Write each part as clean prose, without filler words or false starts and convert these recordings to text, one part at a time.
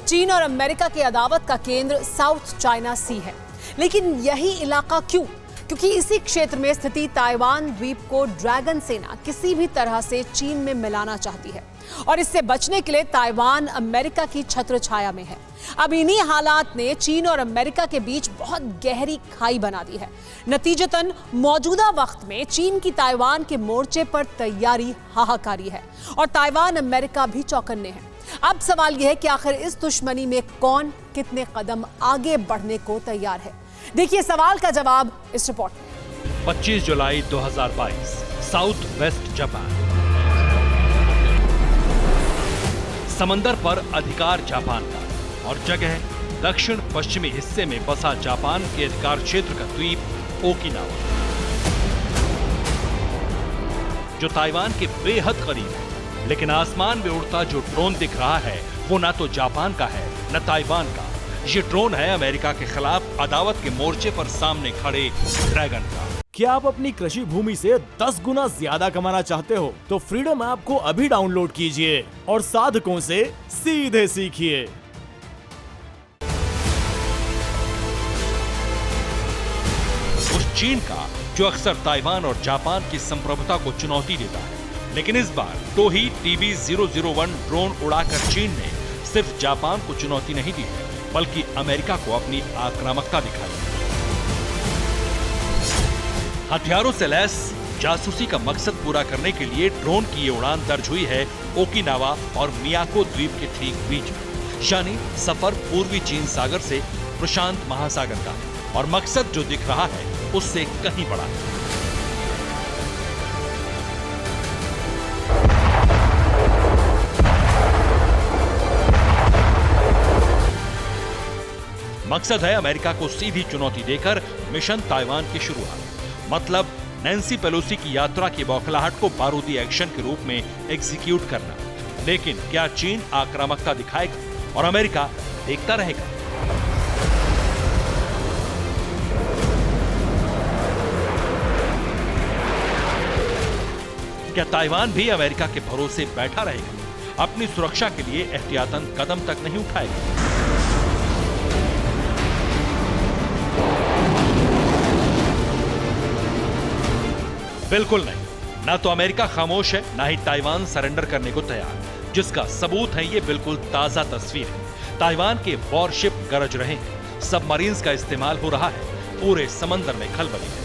चीन और अमेरिका की अदावत का केंद्र साउथ चाइना सी है, लेकिन यही इलाका क्यों? क्योंकि इसी क्षेत्र में स्थिति ताइवान द्वीप को ड्रैगन सेना किसी भी तरह से चीन में मिलाना चाहती है और इससे बचने के लिए ताइवान अमेरिका की छत्र छाया में है। अब इन्हीं हालात ने चीन और अमेरिका के बीच बहुत गहरी खाई बना दी है। नतीजतन मौजूदा वक्त में चीन की ताइवान के मोर्चे पर तैयारी हाहाकारी है और ताइवान अमेरिका भी चौकन्ने हैं। अब सवाल यह है कि आखिर इस दुश्मनी में कौन कितने कदम आगे बढ़ने को तैयार है। देखिए सवाल का जवाब इस रिपोर्ट में। 25 जुलाई 2022, साउथ वेस्ट जापान। समंदर पर अधिकार जापान का और जगह दक्षिण पश्चिमी हिस्से में बसा जापान के अधिकार क्षेत्र का द्वीप ओकिनावा, जो ताइवान के बेहद करीब है। लेकिन आसमान में उड़ता जो ड्रोन दिख रहा है वो ना तो जापान का है न ताइवान का। ये ड्रोन है अमेरिका के खिलाफ अदावत के मोर्चे पर सामने खड़े ड्रैगन का। क्या आप अपनी कृषि भूमि से 10 गुना ज्यादा कमाना चाहते हो तो फ्रीडम ऐप को अभी डाउनलोड कीजिए और साधकों से सीधे सीखिए। उस चीन का जो अक्सर ताइवान और जापान की संप्रभुता को चुनौती देता है, लेकिन इस बार टोही TB001 ड्रोन उड़ाकर चीन ने सिर्फ जापान को चुनौती नहीं दी है बल्कि अमेरिका को अपनी आक्रामकता दिखाई। हथियारों से लैस जासूसी का मकसद पूरा करने के लिए ड्रोन की ये उड़ान दर्ज हुई है ओकिनावा और मियाको द्वीप के ठीक बीच में। यानी सफर पूर्वी चीन सागर से प्रशांत महासागर का है और मकसद जो दिख रहा है उससे कहीं बड़ा है। मकसद है अमेरिका को सीधी चुनौती देकर मिशन ताइवान की शुरुआत। मतलब नैन्सी पेलोसी की यात्रा की बौखलाहट को बारूदी एक्शन के रूप में एग्जीक्यूट करना। लेकिन क्या चीन आक्रामकता दिखाएगा और अमेरिका देखता रहेगा? क्या ताइवान भी अमेरिका के भरोसे बैठा रहेगा? अपनी सुरक्षा के लिए एहतियातन कदम तक नहीं उठाएगा? बिल्कुल नहीं। ना तो अमेरिका खामोश है, ना ही ताइवान सरेंडर करने को तैयार, जिसका सबूत है ये बिल्कुल ताजा तस्वीर है। ताइवान के वॉरशिप गरज रहे हैं, सबमरीन्स का इस्तेमाल हो रहा है, पूरे समंदर में खलबली है।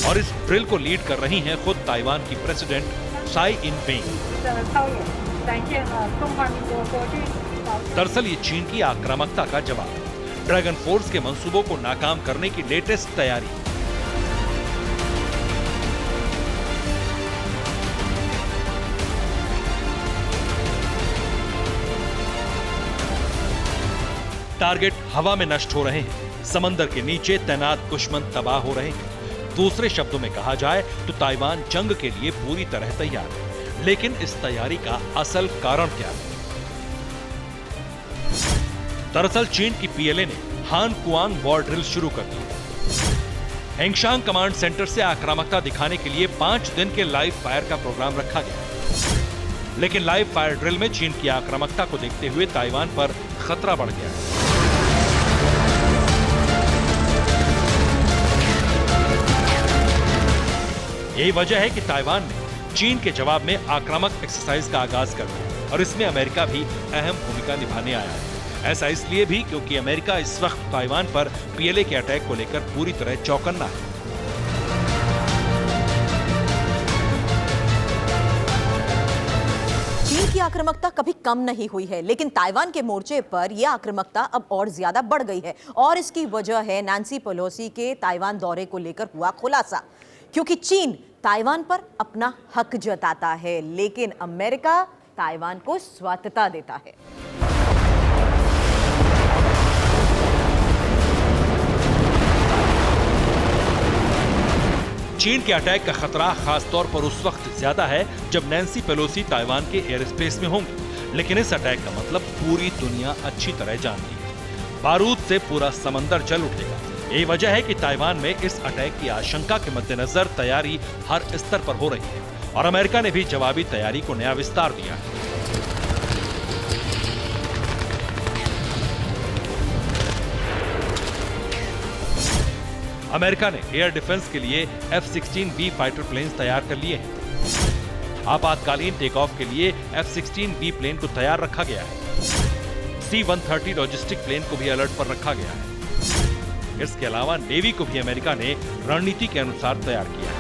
और इस ड्रिल को लीड कर रही हैं खुद ताइवान की प्रेसिडेंट साई इनपिंग। दरअसल ये चीन की आक्रामकता का जवाब है, ड्रैगन फोर्स के मंसूबों को नाकाम करने की लेटेस्ट तैयारी। टारगेट हवा में नष्ट हो रहे हैं, समंदर के नीचे तैनात दुश्मन तबाह हो रहे हैं। दूसरे शब्दों में कहा जाए तो ताइवान जंग के लिए पूरी तरह तैयार है। लेकिन इस तैयारी का असल कारण क्या है? दरअसल चीन की PLA ने हान कुआंग वॉर ड्रिल शुरू कर दी। हेंगशांग कमांड सेंटर से आक्रामकता दिखाने के लिए 5 दिन के लाइव फायर का प्रोग्राम रखा गया। लेकिन लाइव फायर ड्रिल में चीन की आक्रामकता को देखते हुए ताइवान पर खतरा बढ़ गया है। यही वजह है कि ताइवान ने चीन के जवाब में आक्रामक एक्सरसाइज का आगाज कर दिया और इसमें अमेरिका भी अहम भूमिका निभाने आया है। ऐसा इसलिए भी क्योंकि अमेरिका इस वक्त ताइवान पर PLA के अटैक को लेकर पूरी तरह चौकन्ना है। चीन की आक्रामकता कभी कम नहीं हुई है, लेकिन ताइवान के मोर्चे पर यह आक्रामकता अब और ज्यादा बढ़ गई है और इसकी वजह है नैन्सी पेलोसी के ताइवान दौरे को लेकर हुआ खुलासा। क्योंकि चीन ताइवान पर अपना हक जताता है, लेकिन अमेरिका ताइवान को स्वायत्तता देता है। चीन के अटैक का खतरा खासतौर पर उस वक्त ज्यादा है जब नैन्सी पेलोसी ताइवान के एयर स्पेस में होंगी। लेकिन इस अटैक का मतलब पूरी दुनिया अच्छी तरह जानती है। बारूद से पूरा समंदर जल उठेगा, यही वजह है कि ताइवान में इस अटैक की आशंका के मद्देनजर तैयारी हर स्तर पर हो रही है और अमेरिका ने भी जवाबी तैयारी को नया विस्तार दिया है। अमेरिका ने एयर डिफेंस के लिए F-16B फाइटर प्लेन्स तैयार कर लिए हैं। आपातकालीन टेक ऑफ के लिए F-16B प्लेन को तैयार रखा गया है। C-130 लॉजिस्टिक प्लेन को भी अलर्ट पर रखा गया है। इसके अलावा नेवी को भी अमेरिका ने रणनीति के अनुसार तैयार किया है।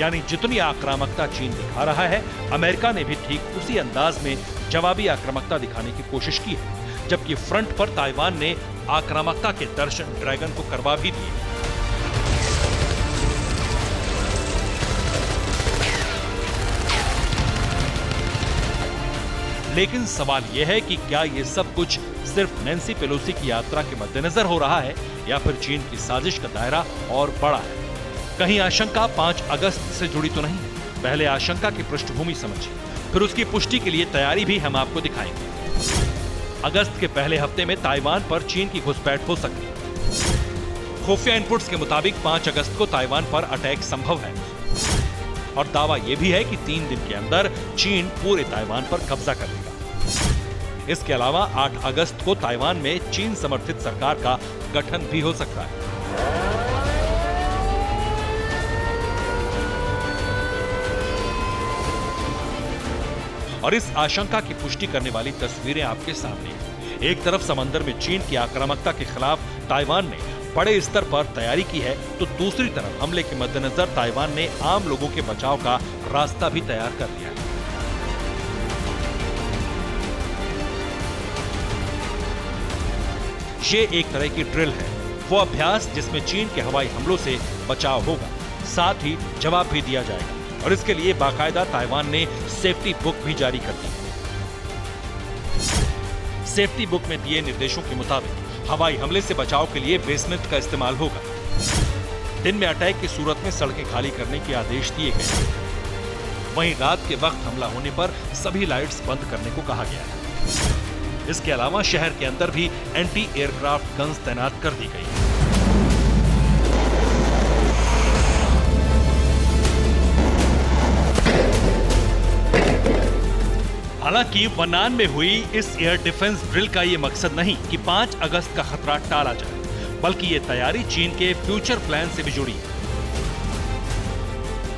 यानी जितनी आक्रामकता चीन दिखा रहा है, अमेरिका ने भी ठीक उसी अंदाज में जवाबी आक्रामकता दिखाने की कोशिश की है, जबकि फ्रंट पर ताइवान ने आक्रामकता के दर्शन ड्रैगन को करवा भी दिए। लेकिन सवाल यह है कि क्या ये सब कुछ सिर्फ नैन्सी पेलोसी की यात्रा के मद्देनजर हो रहा है या फिर चीन की साजिश का दायरा और बड़ा है? कहीं आशंका 5 अगस्त से जुड़ी तो नहीं? पहले आशंका की पृष्ठभूमि समझिए, फिर उसकी पुष्टि के लिए तैयारी भी हम आपको दिखाएंगे। अगस्त के पहले हफ्ते में ताइवान पर चीन की घुसपैठ हो सकती है। खुफिया इनपुट्स के मुताबिक 5 अगस्त को ताइवान पर अटैक संभव है और दावा यह भी है कि 3 दिन के अंदर चीन पूरे ताइवान पर कब्जा कर लेगा। इसके अलावा 8 अगस्त को ताइवान में चीन समर्थित सरकार का गठन भी हो सकता है। और इस आशंका की पुष्टि करने वाली तस्वीरें आपके सामने हैं। एक तरफ समंदर में चीन की आक्रामकता के खिलाफ ताइवान ने बड़े स्तर पर तैयारी की है, तो दूसरी तरफ हमले के मद्देनजर ताइवान ने आम लोगों के बचाव का रास्ता भी तैयार कर लिया है। ये एक तरह की ड्रिल है, वो अभ्यास जिसमें चीन के हवाई हमलों से बचाव होगा, साथ ही जवाब भी दिया जाएगा। और इसके लिए बाकायदा ताइवान ने सेफ्टी बुक भी जारी कर दी। सेफ्टी बुक में दिए निर्देशों के मुताबिक हवाई हमले से बचाव के लिए बेसमेंट का इस्तेमाल होगा। दिन में अटैक की सूरत में सड़कें खाली करने के आदेश दिए गए। वहीं रात के वक्त हमला होने पर सभी लाइट्स बंद करने को कहा गया है। इसके अलावा शहर के अंदर भी एंटी एयरक्राफ्ट गन्स तैनात कर दी गई है। हालांकि वनान में हुई इस एयर डिफेंस ड्रिल का ये मकसद नहीं कि 5 अगस्त का खतरा टाला जाए, बल्कि ये तैयारी चीन के फ्यूचर प्लान से भी जुड़ी है।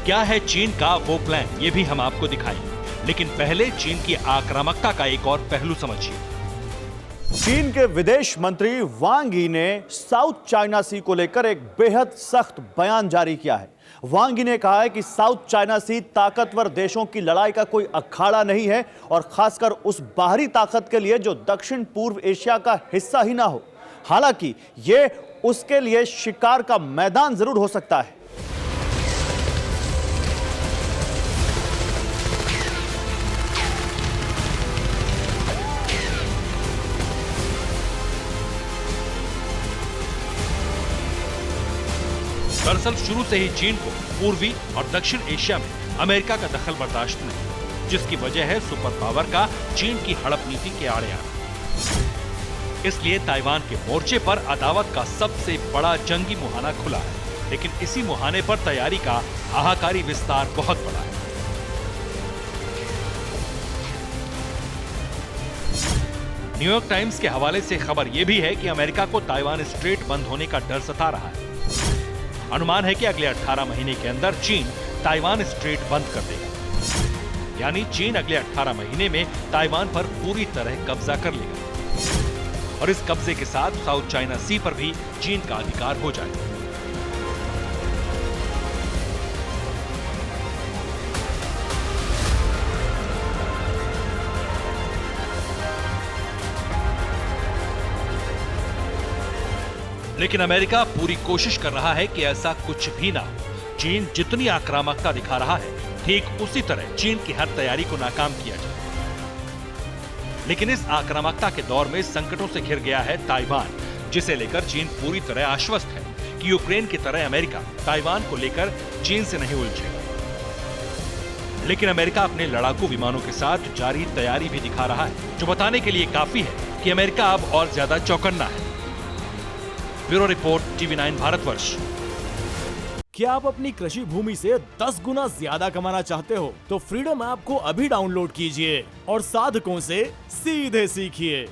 क्या है चीन का वो प्लान, ये भी हम आपको दिखाएंगे, लेकिन पहले चीन की आक्रामकता का एक और पहलू समझिए। चीन के विदेश मंत्री वांग यी ने साउथ चाइना सी को लेकर एक बेहद सख्त बयान जारी किया है। वांग यी ने कहा है कि साउथ चाइना सी ताकतवर देशों की लड़ाई का कोई अखाड़ा नहीं है और खासकर उस बाहरी ताकत के लिए जो दक्षिण पूर्व एशिया का हिस्सा ही ना हो। हालांकि यह उसके लिए शिकार का मैदान जरूर हो सकता है। दरअसल शुरू से ही चीन को पूर्वी और दक्षिण एशिया में अमेरिका का दखल बर्दाश्त नहीं, जिसकी वजह है सुपर पावर का चीन की हड़प नीति के आड़े आना। इसलिए ताइवान के मोर्चे पर अदावत का सबसे बड़ा जंगी मुहाना खुला है, लेकिन इसी मुहाने पर तैयारी का आहाकारी विस्तार बहुत बड़ा है। न्यूयॉर्क टाइम्स के हवाले से खबर यह भी है कि अमेरिका को ताइवान स्ट्रेट बंद होने का डर सता रहा है। अनुमान है कि अगले 18 महीने के अंदर चीन ताइवान स्ट्रेट बंद कर देगा, यानी चीन अगले 18 महीने में ताइवान पर पूरी तरह कब्जा कर लेगा और इस कब्जे के साथ साउथ चाइना सी पर भी चीन का अधिकार हो जाएगा। लेकिन अमेरिका पूरी कोशिश कर रहा है कि ऐसा कुछ भी ना हो। चीन जितनी आक्रामकता दिखा रहा है, ठीक उसी तरह चीन की हर तैयारी को नाकाम किया जाए। लेकिन इस आक्रामकता के दौर में संकटों से घिर गया है ताइवान, जिसे लेकर चीन पूरी तरह आश्वस्त है कि यूक्रेन की तरह अमेरिका ताइवान को लेकर चीन से नहीं उलझेगा। लेकिन अमेरिका अपने लड़ाकू विमानों के साथ जारी तैयारी भी दिखा रहा है, जो बताने के लिए काफी है कि अमेरिका अब और ज्यादा चौकन्ना है। Bureau report, TV9 Bharatvarsh. क्या आप अपनी कृषि भूमि से 10 गुना ज्यादा कमाना चाहते हो? तो फ्रीडम ऐप को अभी डाउनलोड कीजिए और साधकों से सीधे सीखिए।